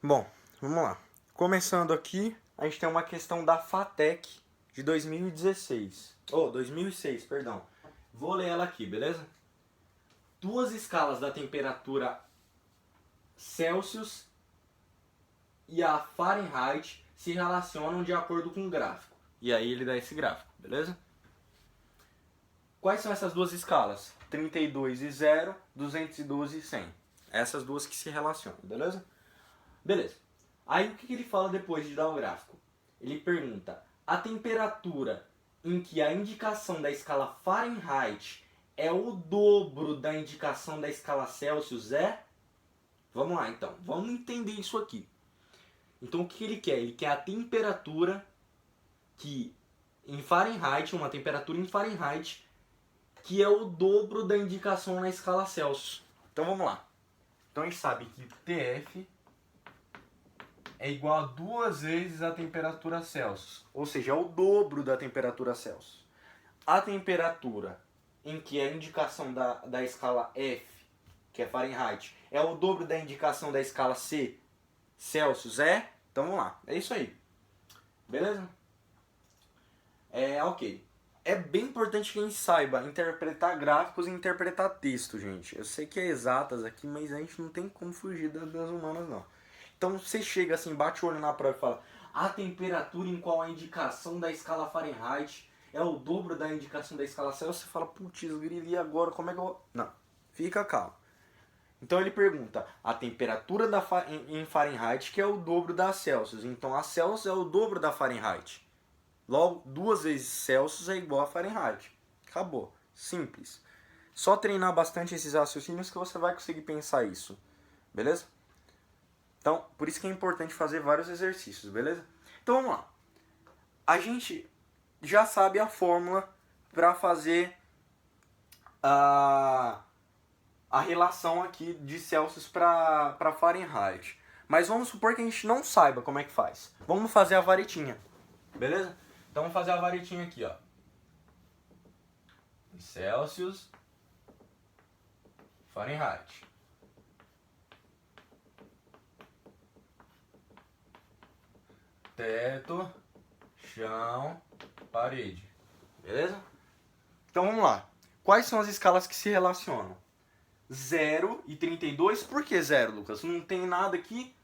Bom, vamos lá. Começando aqui, a gente tem uma questão da FATEC de 2016. 2006, perdão. Vou ler ela aqui, beleza? Duas escalas da temperatura Celsius e a Fahrenheit se relacionam de acordo com o gráfico. E aí ele dá esse gráfico, beleza? Quais são essas duas escalas? 32 e 0, 212 e 100. Essas duas que se relacionam, beleza? Beleza. Aí o que ele fala depois de dar o gráfico? Ele pergunta: a temperatura em que a indicação da escala Fahrenheit é o dobro da indicação da escala Celsius é? Vamos lá então, vamos entender isso aqui. Então o que ele quer? Ele quer a temperatura que em Fahrenheit, uma temperatura em Fahrenheit, que é o dobro da indicação na escala Celsius. Então vamos lá. Então a gente sabe que TF é igual a 2 vezes a temperatura Celsius, ou seja, é o dobro da temperatura Celsius. A temperatura em que a indicação da escala F, que é Fahrenheit, é o dobro da indicação da escala C, Celsius é? Então vamos lá, é isso aí. Beleza? Ok. É bem importante que a gente saiba interpretar gráficos e interpretar texto, gente. Eu sei que é exatas aqui, mas a gente não tem como fugir das humanas, não. Então você chega assim, bate o olho na prova e fala: a temperatura em qual a indicação da escala Fahrenheit é o dobro da indicação da escala Celsius. Você fala: putz, grilo, e agora como é que eu... Não, fica calmo. Então ele pergunta a temperatura em Fahrenheit, que é o dobro da Celsius. Então a Celsius é o dobro da Fahrenheit. Logo, 2 vezes Celsius é igual a Fahrenheit. Acabou. Simples. Só treinar bastante esses raciocínios que você vai conseguir pensar isso. Beleza? Então, por isso que é importante fazer vários exercícios, beleza? Então vamos lá. A gente já sabe a fórmula para fazer a relação aqui de Celsius para Fahrenheit. Mas vamos supor que a gente não saiba como é que faz. Vamos fazer a varetinha, beleza? Então vamos fazer a varetinha aqui, ó. Celsius, Fahrenheit. Teto, chão, parede. Beleza? Então vamos lá. Quais são as escalas que se relacionam? 0 e 32. Por que 0, Lucas? Não tem nada aqui?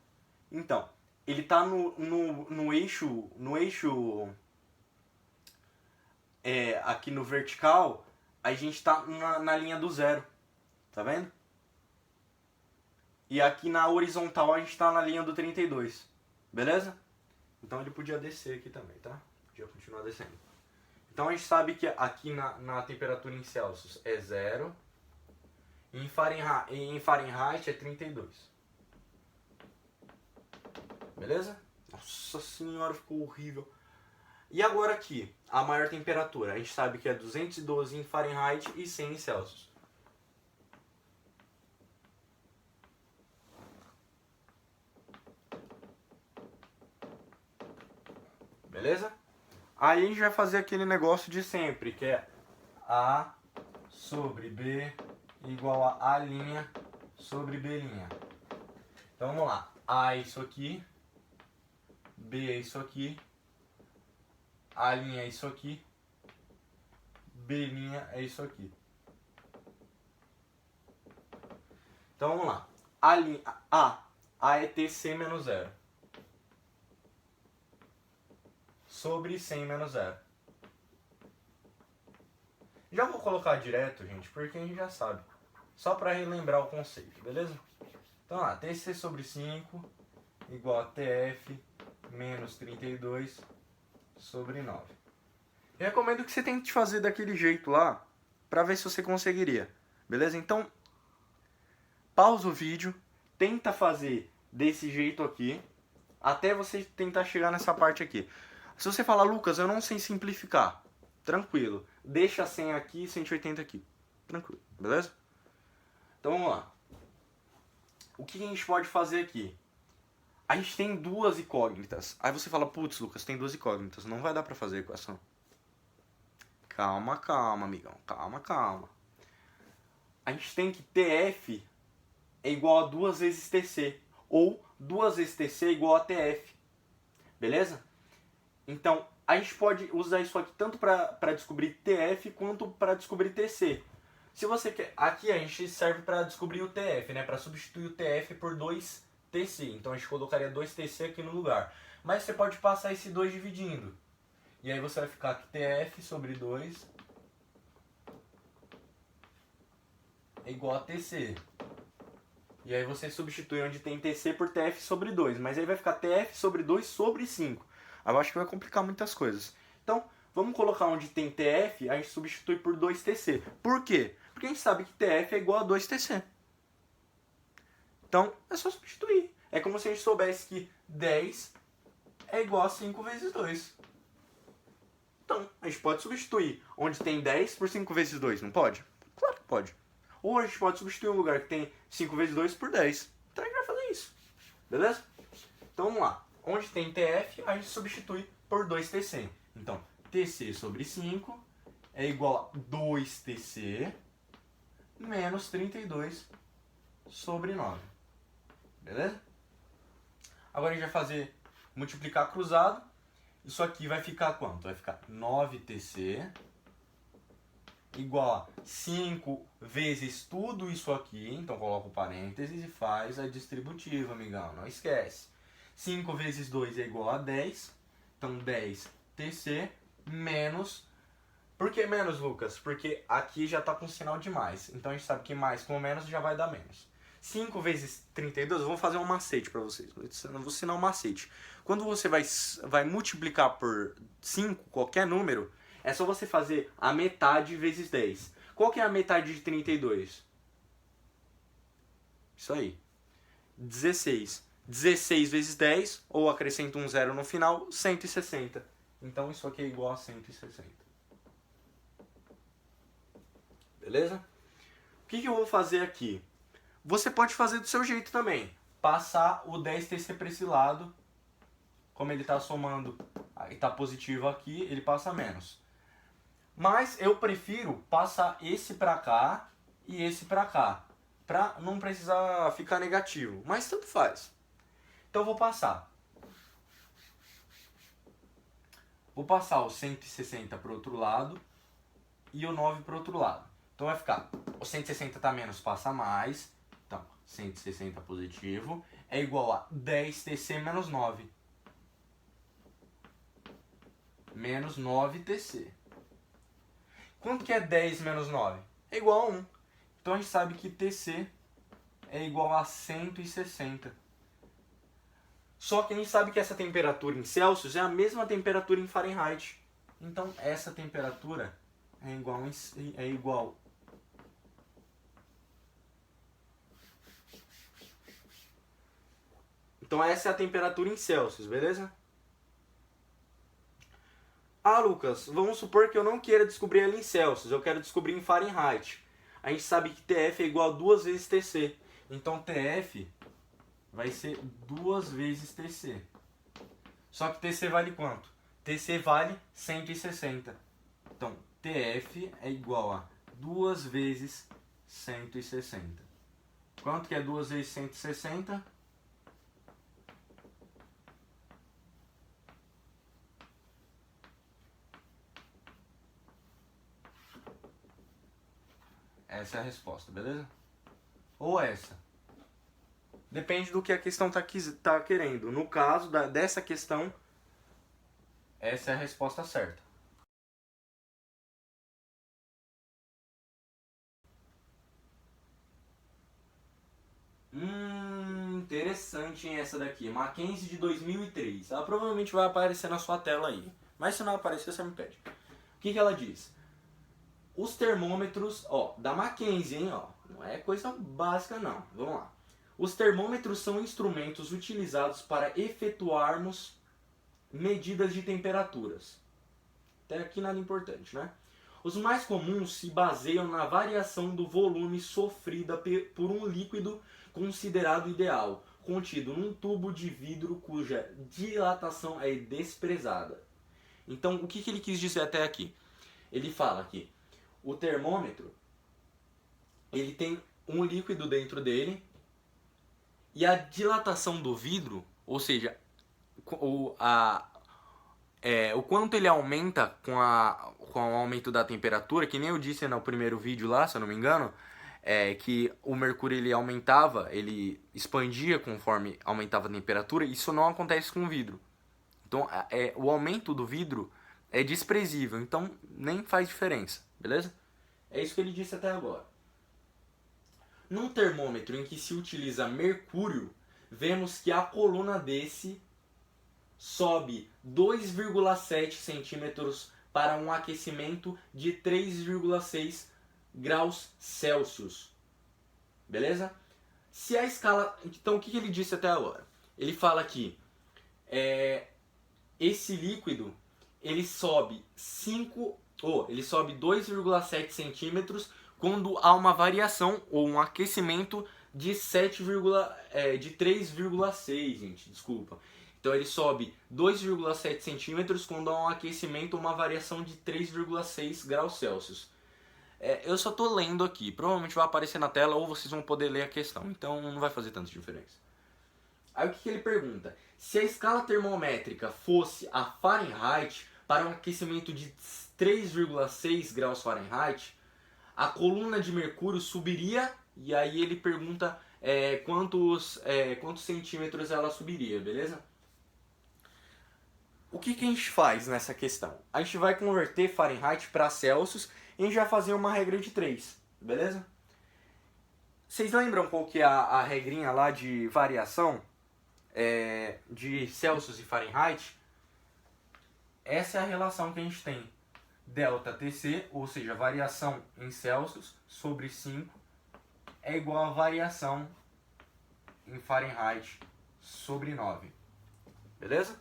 Então, ele está no eixo aqui no vertical, a gente está na linha do 0. Tá vendo? E aqui na horizontal a gente está na linha do 32. Beleza? Então ele podia descer aqui também, tá? Podia continuar descendo. Então a gente sabe que aqui na temperatura em Celsius é 0. Em Fahrenheit é 32. Beleza? Nossa senhora, ficou horrível. E agora aqui, a maior temperatura. A gente sabe que é 212 em Fahrenheit e 100 em Celsius. Beleza? Aí a gente vai fazer aquele negócio de sempre, que é A sobre B igual a A' sobre B'. Então vamos lá. A é isso aqui. B é isso aqui. A' é isso aqui. B' é isso aqui. Então vamos lá. A é TC menos 0. Sobre 100 menos 0. Já vou colocar direto, gente, porque a gente já sabe. Só para relembrar o conceito, beleza? Então lá, TC sobre 5 igual a TF menos 32 sobre 9. Eu recomendo que você tente fazer daquele jeito lá, para ver se você conseguiria. Beleza? Então, pausa o vídeo, tenta fazer desse jeito aqui, até você tentar chegar nessa parte aqui. Se você falar: Lucas, eu não sei simplificar, tranquilo. Deixa 100 aqui e 180 aqui. Tranquilo, beleza? Então vamos lá. O que a gente pode fazer aqui? A gente tem duas incógnitas. Aí você fala: putz, Lucas, tem duas incógnitas, não vai dar pra fazer a equação. Calma, calma, amigão. Calma, calma. A gente tem que TF é igual a 2 vezes TC. Ou 2 vezes TC é igual a TF. Beleza? Então, a gente pode usar isso aqui tanto para descobrir TF quanto para descobrir TC. Se você quer, aqui a gente serve para descobrir o TF, né? Para substituir o TF por 2TC. Então a gente colocaria 2TC aqui no lugar. Mas você pode passar esse 2 dividindo. E aí você vai ficar que TF sobre 2 é igual a TC. E aí você substitui onde tem TC por TF sobre 2. Mas aí vai ficar TF sobre 2 sobre 5. Eu acho que vai complicar muitas coisas. Então, vamos colocar onde tem TF, a gente substitui por 2TC. Por quê? Porque a gente sabe que TF é igual a 2TC. Então, é só substituir. É como se a gente soubesse que 10 é igual a 5 vezes 2. Então, a gente pode substituir onde tem 10 por 5 vezes 2, não pode? Claro que pode. Ou a gente pode substituir um lugar que tem 5 vezes 2 por 10. Então a gente vai fazer isso. Beleza? Então vamos lá. Onde tem TF, a gente substitui por 2TC. Então, TC sobre 5 é igual a 2TC menos 32 sobre 9. Beleza? Agora a gente vai fazer multiplicar cruzado. Isso aqui vai ficar quanto? Vai ficar 9TC igual a 5 vezes tudo isso aqui. Então coloca o parênteses e faz a distributiva, amigão. Não esquece. 5 vezes 2 é igual a 10. Então 10TC menos... Por que menos, Lucas? Porque aqui já está com sinal de mais. Então a gente sabe que mais com menos já vai dar menos. 5 vezes 32, vamos fazer um macete para vocês. Eu vou ensinar um macete. Quando você vai multiplicar por 5, qualquer número, é só você fazer a metade vezes 10. Qual que é a metade de 32? Isso aí. 16. 16 vezes 10, ou acrescenta um zero no final, 160. Então isso aqui é igual a 160. Beleza? O que eu vou fazer aqui? Você pode fazer do seu jeito também. Passar o 10TC para esse lado. Como ele está somando e está positivo aqui, ele passa menos. Mas eu prefiro passar esse para cá e esse para cá. Para não precisar ficar negativo. Mas tanto faz. Então eu vou passar. Vou passar o 160 para o outro lado e o 9 para o outro lado. Então vai ficar, o 160 está menos, passa mais. Então, 160 positivo é igual a 10TC menos 9. Menos 9TC. Quanto que é 10 menos 9? É igual a 1. Então a gente sabe que TC é igual a 160. Só que a gente sabe que essa temperatura em Celsius é a mesma temperatura em Fahrenheit. Então essa temperatura é igual Então essa é a temperatura em Celsius, beleza? Ah, Lucas, vamos supor que eu não queira descobrir ela em Celsius, eu quero descobrir em Fahrenheit. A gente sabe que TF é igual a 2 vezes TC. Então TF vai ser 2 vezes TC. Só que TC vale quanto? TC vale 160. Então TF é igual a 2 vezes 160. Quanto que é 2 vezes 160? Essa é a resposta, beleza? Ou essa. Depende do que a questão tá querendo. No caso dessa questão, essa é a resposta certa. Interessante, hein, essa daqui. Mackenzie de 2003. Ela provavelmente vai aparecer na sua tela aí. Mas se não aparecer, você me pede. O que ela diz? Os termômetros, da Mackenzie, hein, não é coisa básica não. Vamos lá. Os termômetros são instrumentos utilizados para efetuarmos medidas de temperaturas. Até aqui nada importante, né? Os mais comuns se baseiam na variação do volume sofrida por um líquido considerado ideal, contido num tubo de vidro cuja dilatação é desprezada. Então, o que ele quis dizer até aqui? Ele fala que o termômetro, ele tem um líquido dentro dele E a dilatação do vidro, ou seja, o quanto ele aumenta com o aumento da temperatura, que nem eu disse no primeiro vídeo lá, se eu não me engano, que o mercúrio ele aumentava, ele expandia conforme aumentava a temperatura, isso não acontece com o vidro. Então o aumento do vidro é desprezível, então nem faz diferença, beleza? É isso que ele disse até agora. Num termômetro em que se utiliza mercúrio, vemos que a coluna desse sobe 2,7 centímetros para um aquecimento de 3,6 graus Celsius. Beleza? Se a escala... Então, o que ele disse até agora? Ele fala que esse líquido ele sobe 2,7 centímetros quando há uma variação ou um aquecimento de 3,6, gente, desculpa. Então ele sobe 2,7 centímetros quando há um aquecimento ou uma variação de 3,6 graus Celsius. Eu só estou lendo aqui, provavelmente vai aparecer na tela ou vocês vão poder ler a questão, então não vai fazer tanta diferença. Aí o que ele pergunta? Se a escala termométrica fosse a Fahrenheit para um aquecimento de 3,6 graus Fahrenheit, a coluna de mercúrio subiria, e aí ele pergunta quantos centímetros ela subiria, beleza? O que a gente faz nessa questão? A gente vai converter Fahrenheit para Celsius e a gente vai fazer uma regra de 3, beleza? Vocês lembram qual que é a regrinha lá de variação de Celsius e Fahrenheit? Essa é a relação que a gente tem. ΔTC, ou seja, variação em Celsius sobre 5, é igual a variação em Fahrenheit sobre 9. Beleza?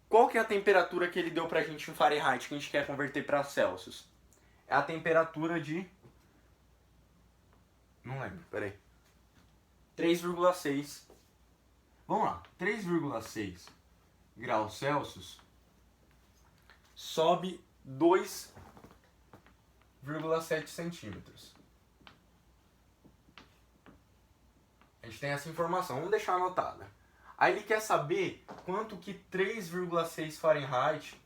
Qual que é a temperatura que ele deu pra gente em Fahrenheit que a gente quer converter para Celsius? É a temperatura de... Não lembro, peraí. 3,6. Vamos lá. 3,6 graus Celsius sobe 2,7 centímetros. A gente tem essa informação, vamos deixar anotada. Aí ele quer saber quanto que 3,6 Fahrenheit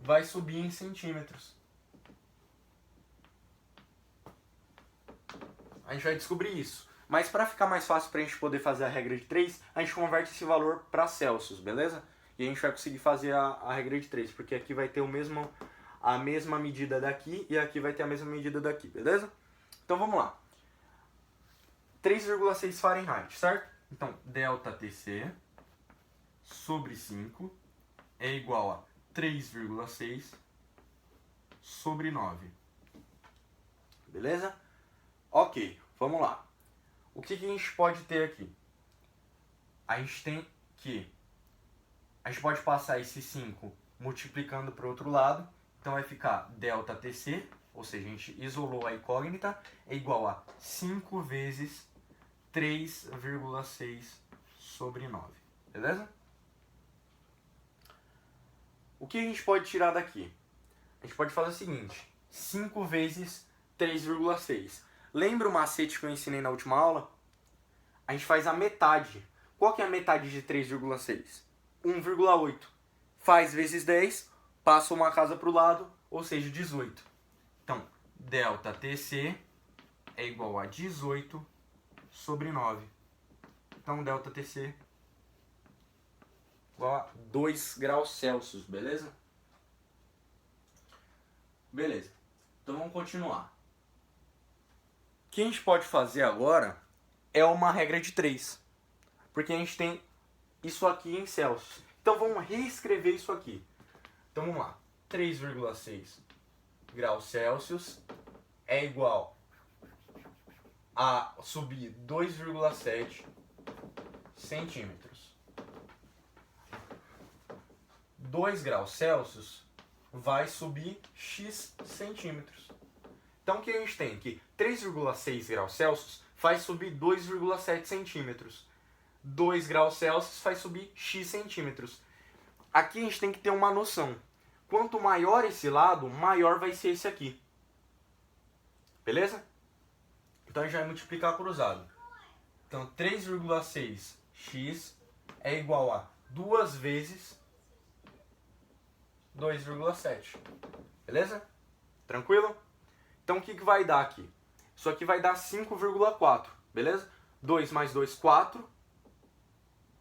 vai subir em centímetros. A gente vai descobrir isso. Mas para ficar mais fácil para a gente poder fazer a regra de 3, a gente converte esse valor para Celsius, beleza? E a gente vai conseguir fazer a regra de 3, porque aqui vai ter a mesma medida daqui e aqui vai ter a mesma medida daqui, beleza? Então vamos lá. 3,6 Fahrenheit, certo? Então, ΔTC sobre 5 é igual a 3,6 sobre 9. Beleza? Ok, vamos lá. O que a gente pode ter aqui? A gente tem que... A gente pode passar esse 5 multiplicando para o outro lado. Então vai ficar ΔTC, ou seja, a gente isolou a incógnita, é igual a 5 vezes 3,6 sobre 9. Beleza? O que a gente pode tirar daqui? A gente pode fazer o seguinte. 5 vezes 3,6. Lembra o macete que eu ensinei na última aula? A gente faz a metade. Qual que é a metade de 3,6? 1,8. Faz vezes 10, passa uma casa para o lado, ou seja, 18. Então, ΔTC é igual a 18 sobre 9. Então, ΔTC igual a 2 graus Celsius, beleza? Beleza. Então, vamos continuar. O que a gente pode fazer agora é uma regra de 3. Porque a gente tem isso aqui em Celsius. Então vamos reescrever isso aqui. Então vamos lá. 3,6 graus Celsius é igual a subir 2,7 centímetros. 2 graus Celsius vai subir x centímetros. Então o que a gente tem aqui? 3,6 graus Celsius faz subir 2,7 centímetros. 2 graus Celsius faz subir x centímetros. Aqui a gente tem que ter uma noção. Quanto maior esse lado, maior vai ser esse aqui. Beleza? Então a gente vai multiplicar cruzado. Então 3,6x é igual a 2 vezes 2,7. Beleza? Tranquilo? Então o que vai dar aqui? Isso aqui vai dar 5,4. Beleza? 2 mais 2, 4.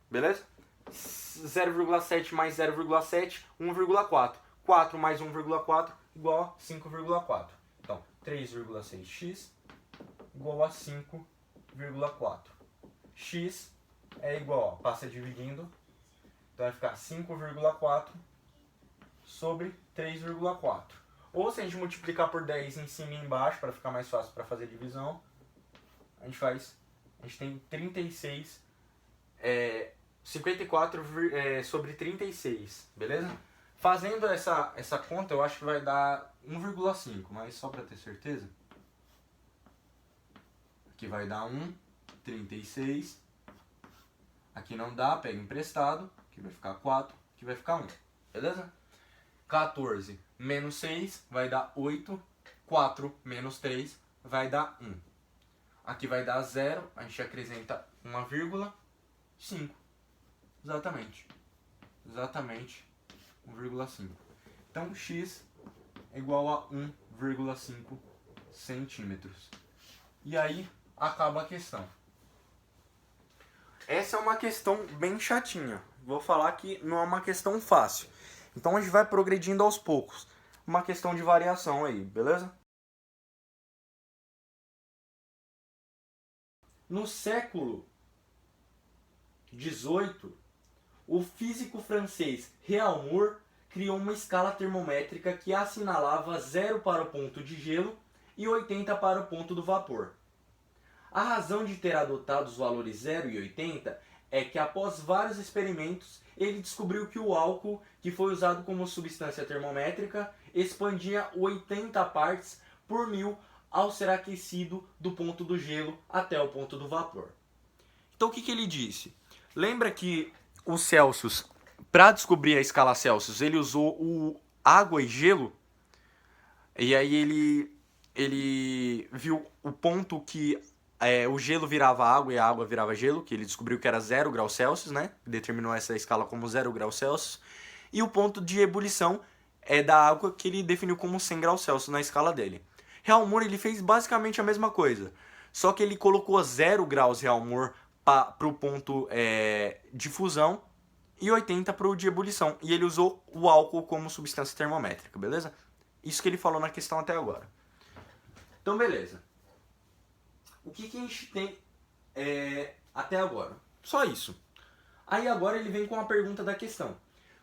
Beleza? 0,7 mais 0,7, 1,4. 4 mais 1,4 igual a 5,4. Então, 3,6x igual a 5,4. X é igual, passa dividindo, então vai ficar 5,4 sobre 3,4. Ou se a gente multiplicar por 10 em cima e embaixo, para ficar mais fácil para fazer divisão, a gente tem 54 sobre 36, beleza? Fazendo essa conta, eu acho que vai dar 1,5, mas só para ter certeza. Aqui vai dar 1,36. Aqui não dá, pega emprestado. Aqui vai ficar 4, aqui vai ficar 1, beleza? 14 menos 6 vai dar 8. 4 menos 3 vai dar 1. Aqui vai dar 0, a gente acrescenta uma vírgula, 5. Exatamente. Exatamente 1,5. Então, x é igual a 1,5 centímetros. E aí, acaba a questão. Essa é uma questão bem chatinha. Vou falar que não é uma questão fácil. Então, a gente vai progredindo aos poucos. Uma questão de variação aí, beleza? No século XVIII, o físico francês Réaumur criou uma escala termométrica que assinalava 0 para o ponto de gelo e 80 para o ponto do vapor. A razão de ter adotado os valores 0 e 80 é que após vários experimentos, ele descobriu que o álcool, que foi usado como substância termométrica, expandia 80 partes por mil ao ser aquecido do ponto do gelo até o ponto do vapor. Então o que ele disse? Lembra que o Celsius, para descobrir a escala Celsius, ele usou o água e gelo? E aí ele viu o ponto que o gelo virava água e a água virava gelo, que ele descobriu que era 0 graus Celsius, né? Determinou essa escala como 0 graus Celsius. E o ponto de ebulição é da água, que ele definiu como 100 graus Celsius na escala dele. Réaumur, ele fez basicamente a mesma coisa, só que ele colocou 0 graus Réaumur para o ponto de fusão e 80 para o de ebulição. E ele usou o álcool como substância termométrica, beleza? Isso que ele falou na questão até agora. Então, beleza. O que a gente tem até agora? Só isso. Aí agora ele vem com a pergunta da questão.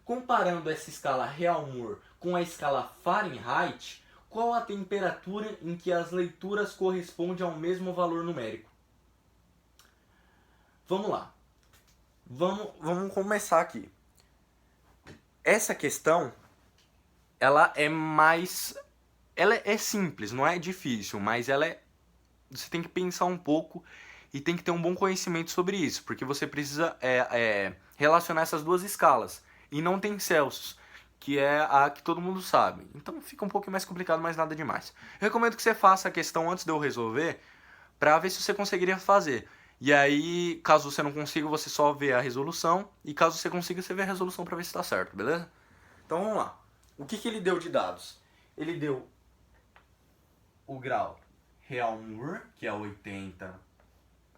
Comparando essa escala Réaumur com a escala Fahrenheit, qual a temperatura em que as leituras correspondem ao mesmo valor numérico? Vamos lá. Vamos começar aqui. Essa questão, ela é simples, não é difícil, mas você tem que pensar um pouco e tem que ter um bom conhecimento sobre isso, porque você precisa relacionar essas duas escalas. E não tem Celsius, que é a que todo mundo sabe. Então fica um pouco mais complicado, mas nada demais. Eu recomendo que você faça a questão antes de eu resolver, para ver se você conseguiria fazer. E aí, caso você não consiga, você só vê a resolução. E caso você consiga, você vê a resolução para ver se está certo, beleza? Então vamos lá. O que ele deu de dados? Ele deu o grau Réaumur, que é 80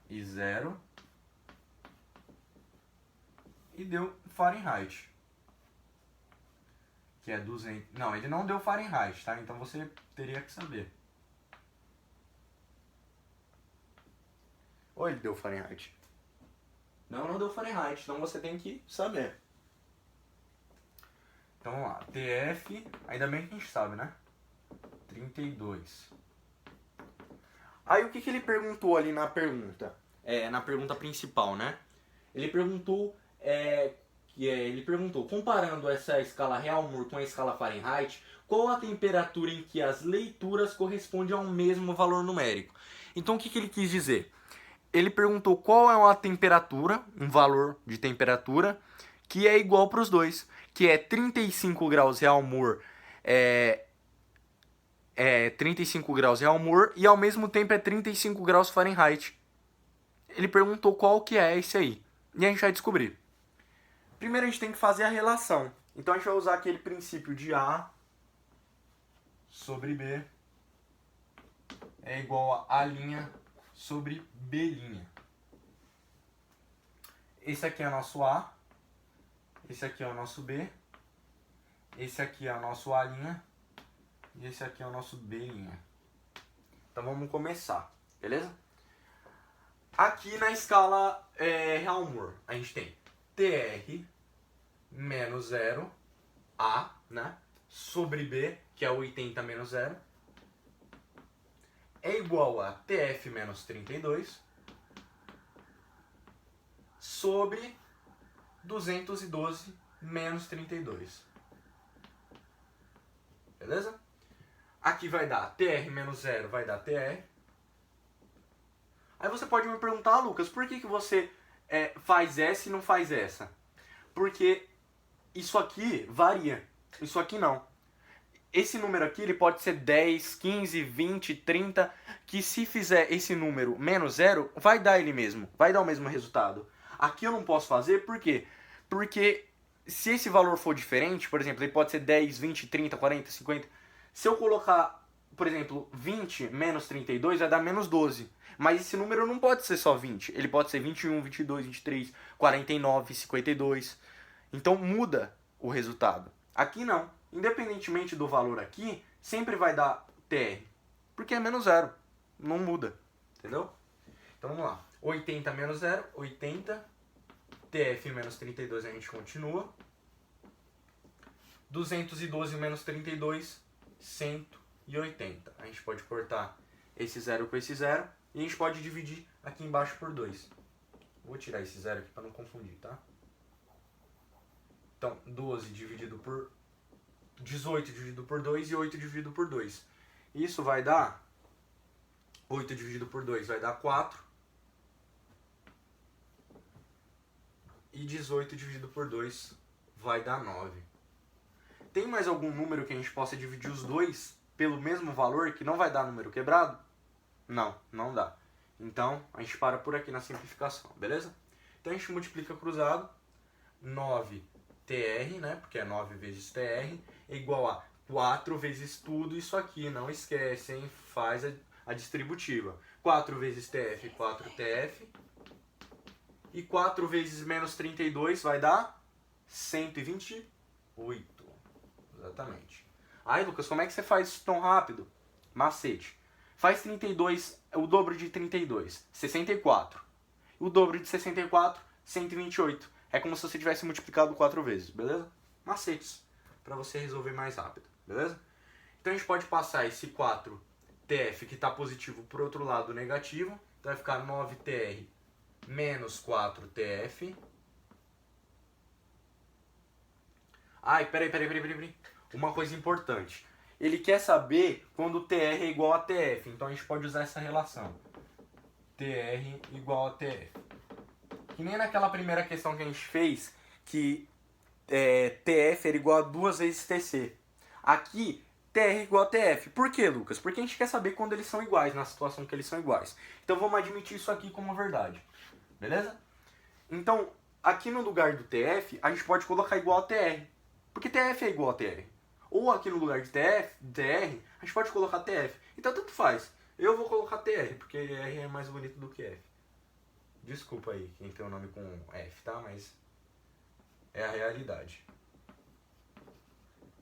e 0. E deu Fahrenheit, que é 200. Não, ele não deu Fahrenheit, tá? Então você teria que saber. Ou ele deu Fahrenheit? Não deu Fahrenheit, então você tem que saber. Então vamos lá. TF, ainda bem que a gente sabe, né? 32. Aí o que ele perguntou ali na pergunta? Na pergunta principal, né? Ele perguntou, comparando essa escala Réaumur com a escala Fahrenheit, qual a temperatura em que as leituras correspondem ao mesmo valor numérico? Então o que ele quis dizer? Ele perguntou qual é uma temperatura, um valor de temperatura, que é igual para os dois, que é 35 graus Réaumur é 35 graus Real Moore e ao mesmo tempo é 35 graus Fahrenheit. Ele perguntou qual que é esse aí. E a gente vai descobrir. Primeiro a gente tem que fazer a relação. Então a gente vai usar aquele princípio de A sobre B é igual a A' sobre B'. Esse aqui é o nosso A, esse aqui é o nosso B, esse aqui é o nosso A' e esse aqui é o nosso B'. Então vamos começar, beleza? Aqui na escala Real Moore, a gente tem TR menos 0, A, né? Sobre B, que é 80 menos 0, é igual a TF menos 32 sobre 212 menos 32. Beleza? Aqui vai dar TR menos 0, vai dar TR. Aí você pode me perguntar, Lucas, por que você faz essa e não faz essa? Porque isso aqui varia, isso aqui não. Esse número aqui ele pode ser 10, 15, 20, 30, que se fizer esse número menos 0, vai dar ele mesmo, vai dar o mesmo resultado. Aqui eu não posso fazer, por quê? Porque se esse valor for diferente, por exemplo, ele pode ser 10, 20, 30, 40, 50, se eu colocar, por exemplo, 20 menos 32, vai dar menos 12. Mas esse número não pode ser só 20, ele pode ser 21, 22, 23, 49, 52. Então muda o resultado. Aqui não. Independentemente do valor aqui, sempre vai dar TR. Porque é menos 0. Não muda. Entendeu? Então vamos lá. 80 menos 0, 80. TF menos 32 a gente continua. 212 menos 32, 180. A gente pode cortar esse 0 com esse 0. E a gente pode dividir aqui embaixo por 2. Vou tirar esse 0 aqui para não confundir, tá? Então, 12 dividido por 18 dividido por 2 e 8 dividido por 2. Isso vai dar 8 dividido por 2 vai dar 4. E 18 dividido por 2 vai dar 9. Tem mais algum número que a gente possa dividir os dois pelo mesmo valor que não vai dar número quebrado? Não, não dá. Então, a gente para por aqui na simplificação, beleza? Então a gente multiplica cruzado. 9TR, né? Porque é 9 vezes TR, é igual a 4 vezes tudo isso aqui. Não esquece, hein? Faz a distributiva. 4 vezes TF, 4TF. E 4 vezes menos 32 vai dar 128. Exatamente. Ai, Lucas, como é que você faz isso tão rápido? Macete. Faz 32, o dobro de 32, 64. O dobro de 64, 128. É como se você tivesse multiplicado 4 vezes, beleza? Macetes, para você resolver mais rápido, beleza? Então a gente pode passar esse 4TF que está positivo para o outro lado negativo. Então vai ficar 9TR menos 4TF. Ai, peraí. Uma coisa importante. Ele quer saber quando TR é igual a TF. Então a gente pode usar essa relação. TR igual a TF. Que nem naquela primeira questão que a gente fez, que TF era igual a 2 vezes TC. Aqui, TR é igual a TF. Por quê, Lucas? Porque a gente quer saber quando eles são iguais, na situação que eles são iguais. Então vamos admitir isso aqui como verdade. Beleza? Então, aqui no lugar do TF, a gente pode colocar igual a TR. Porque TF é igual a TR. Ou aqui no lugar de TR, a gente pode colocar TF. Então tanto faz. Eu vou colocar TR, porque R é mais bonito do que F. Desculpa aí quem tem o nome com F, tá? Mas é a realidade.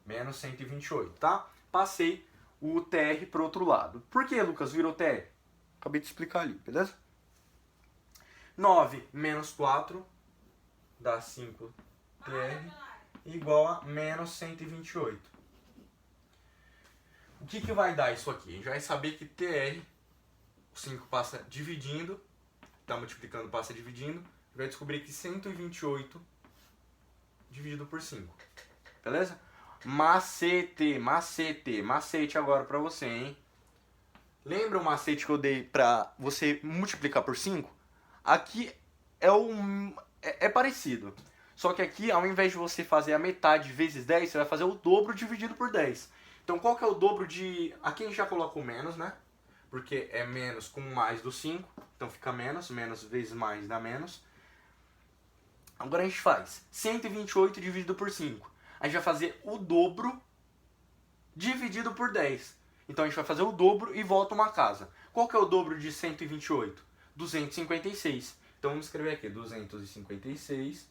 Menos 128, tá? Passei o TR pro outro lado. Por que, Lucas, virou TR? Acabei de explicar ali, beleza? 9 menos 4 dá 5TR igual a menos 128. O que vai dar isso aqui? A gente vai saber que TR, o 5 passa dividindo, está multiplicando, passa dividindo, vai descobrir que 128 dividido por 5. Beleza? Macete agora pra você, hein? Lembra o macete que eu dei pra você multiplicar por 5? Aqui é parecido. Só que aqui, ao invés de você fazer a metade vezes 10, você vai fazer o dobro dividido por 10. Então qual que é o dobro de... Aqui a gente já coloca o menos, né? Porque é menos com mais do 5. Então fica menos. Menos vezes mais dá menos. Agora a gente faz 128 dividido por 5. A gente vai fazer o dobro dividido por 10. Então a gente vai fazer o dobro e volta uma casa. Qual que é o dobro de 128? 256. Então vamos escrever aqui 256.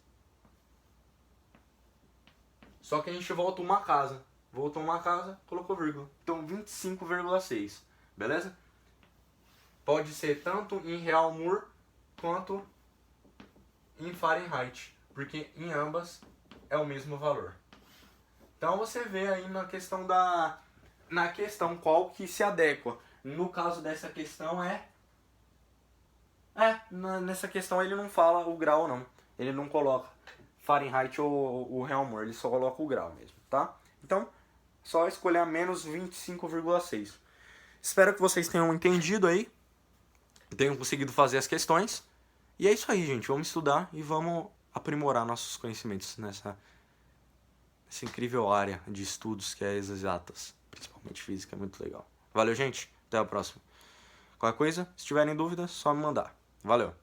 Só que a gente volta uma casa. Voltou uma casa, colocou vírgula. Então 25,6. Beleza? Pode ser tanto em real Moore quanto em Fahrenheit. Porque em ambas é o mesmo valor. Então você vê aí na questão qual que se adequa. No caso dessa questão nessa questão ele não fala o grau não. Ele não coloca Fahrenheit ou o real Moore, ele só coloca o grau mesmo, tá? Então, só escolher a menos 25,6. Espero que vocês tenham entendido aí, tenham conseguido fazer as questões. E é isso aí, gente. Vamos estudar e vamos aprimorar nossos conhecimentos nessa incrível área de estudos que é as exatas. Principalmente física, é muito legal. Valeu, gente. Até a próxima. Qualquer coisa, se tiverem dúvidas, só me mandar. Valeu.